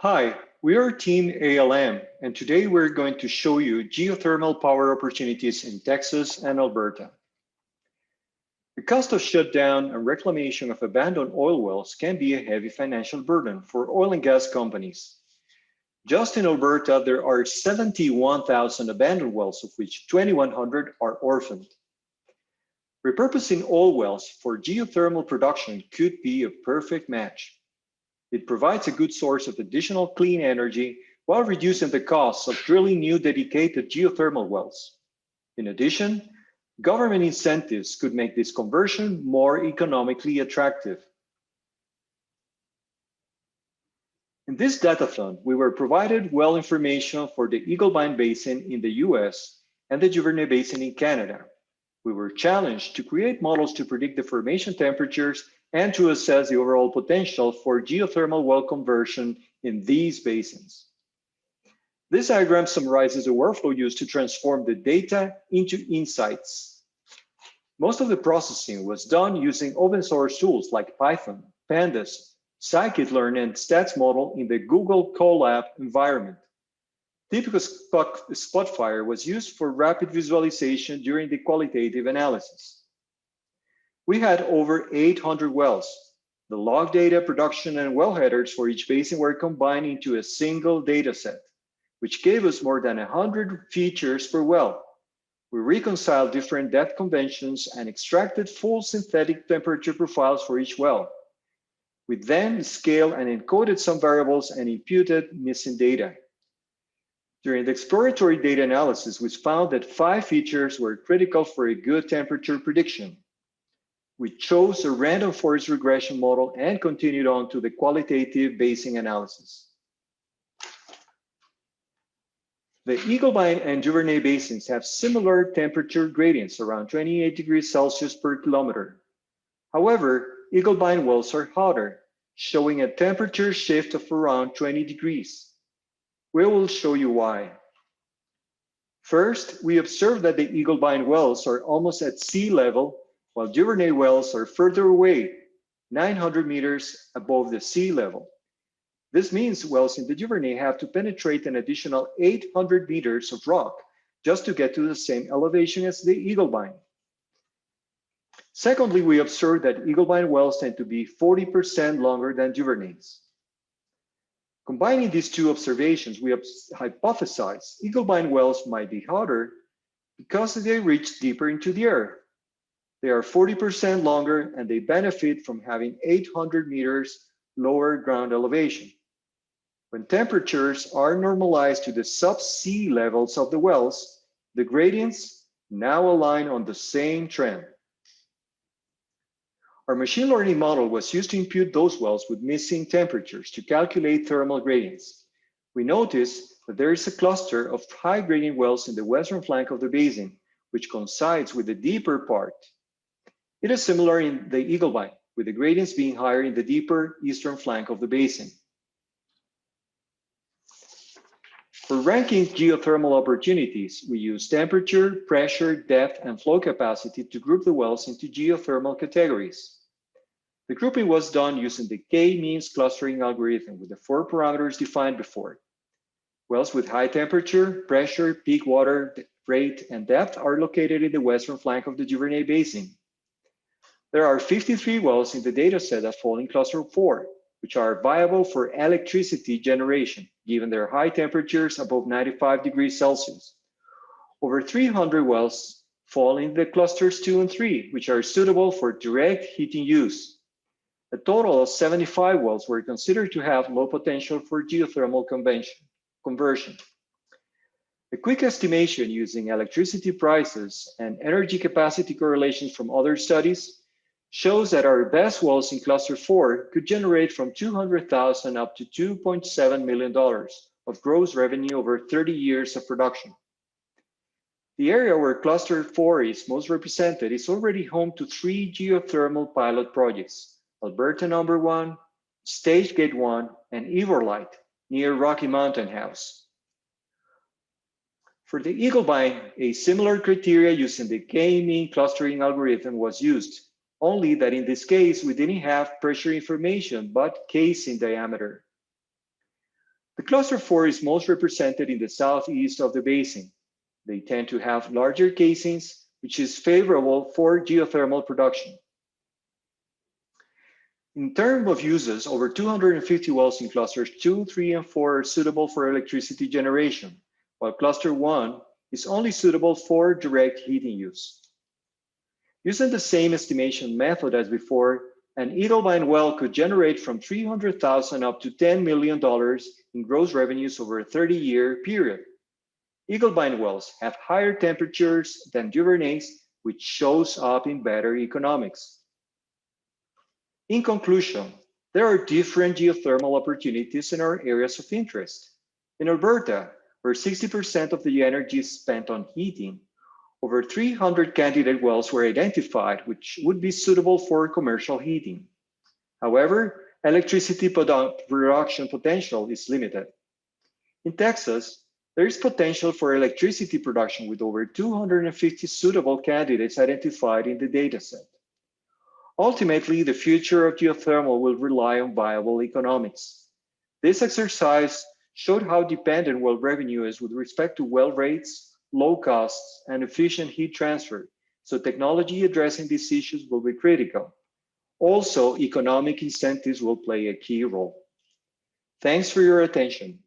Hi, we are Team ALM, and today we're going to show you geothermal power opportunities in Texas and Alberta. The cost of shutdown and reclamation of abandoned oil wells can be a heavy financial burden for oil and gas companies. Just in Alberta, there are 71,000 abandoned wells, of which 2,100 are orphaned. Repurposing oil wells for geothermal production could be a perfect match. It provides a good source of additional clean energy while reducing the costs of drilling new dedicated geothermal wells. In addition, government incentives could make this conversion more economically attractive. In this datathon, we were provided well information for the Eagle-Bind Basin in the US and the Duvernay Basin in Canada. We were challenged to create models to predict the formation temperatures and to assess the overall potential for geothermal well conversion in these basins. This diagram summarizes the workflow used to transform the data into insights. Most of the processing was done using open source tools like Python, Pandas, scikit-learn, and StatsModel in the Google Colab environment. Typical Spotfire was used for rapid visualization during the qualitative analysis. We had over 800 wells. The log data, production, and well headers for each basin were combined into a single data set, which gave us more than 100 features per well. We reconciled different depth conventions and extracted full synthetic temperature profiles for each well. We then scaled and encoded some variables and imputed missing data. During the exploratory data analysis, we found that 5 features were critical for a good temperature prediction. We chose a random forest regression model and continued on to the qualitative basin analysis. The Eagle-Bind and Duvernay basins have similar temperature gradients, around 28 degrees Celsius per kilometer. However, Eagle-Bind wells are hotter, showing a temperature shift of around 20 degrees. We will show you why. First, we observed that the Eagle-Bind wells are almost at sea level, while Duvernay wells are further away, 900 meters above the sea level. This means wells in the Duvernay have to penetrate an additional 800 meters of rock just to get to the same elevation as the Eagle-Bind. Secondly, we observed that Eagle-Bind wells tend to be 40% longer than Duvernays. Combining these two observations, we hypothesized Eagle-Bind wells might be hotter because they reach deeper into the earth. They are 40% longer and they benefit from having 800 meters lower ground elevation. When temperatures are normalized to the sub-sea levels of the wells, the gradients now align on the same trend. Our machine learning model was used to impute those wells with missing temperatures to calculate thermal gradients. We noticed that there is a cluster of high gradient wells in the western flank of the basin, which coincides with the deeper part. It is similar in the Eagle-Bind, with the gradients being higher in the deeper eastern flank of the basin. For ranking geothermal opportunities, we use temperature, pressure, depth, and flow capacity to group the wells into geothermal categories. The grouping was done using the K-means clustering algorithm with the 4 parameters defined before. Wells with high temperature, pressure, peak water rate, and depth are located in the western flank of the Duvernay Basin. There are 53 wells in the dataset that fall in cluster 4, which are viable for electricity generation, given their high temperatures above 95 degrees Celsius. Over 300 wells fall in the clusters 2 and 3, which are suitable for direct heating use. A total of 75 wells were considered to have low potential for geothermal conversion. A quick estimation using electricity prices and energy capacity correlations from other studies shows that our best wells in cluster 4 could generate from $200,000 up to $2.7 million of gross revenue over 30 years of production. The area where cluster 4 is most represented is already home to 3 geothermal pilot projects: Alberta number 1, Stagegate 1, and Everlight near Rocky Mountain House. For the Eagle-Bind, a similar criteria using the K-mean clustering algorithm was used, only that in this case, we didn't have pressure information, but casing diameter. cluster 4 is most represented in the southeast of the basin. They tend to have larger casings, which is favorable for geothermal production. In terms of uses, over 250 wells in clusters 2, 3, and 4 are suitable for electricity generation, while cluster 1 is only suitable for direct heating use. Using the same estimation method as before, an Eaglebine well could generate from $300,000 up to $10 million in gross revenues over a 30-year period. Eaglebine wells have higher temperatures than Duvernays, which shows up in better economics. In conclusion, there are different geothermal opportunities in our areas of interest. In Alberta, where 60% of the energy is spent on heating, over 300 candidate wells were identified which would be suitable for commercial heating. However, electricity production potential is limited. In Texas, there is potential for electricity production with over 250 suitable candidates identified in the dataset. Ultimately, the future of geothermal will rely on viable economics. This exercise showed how dependent well revenue is with respect to well rates, low costs, and efficient heat transfer, so technology addressing these issues will be critical. Also, economic incentives will play a key role. Thanks for your attention.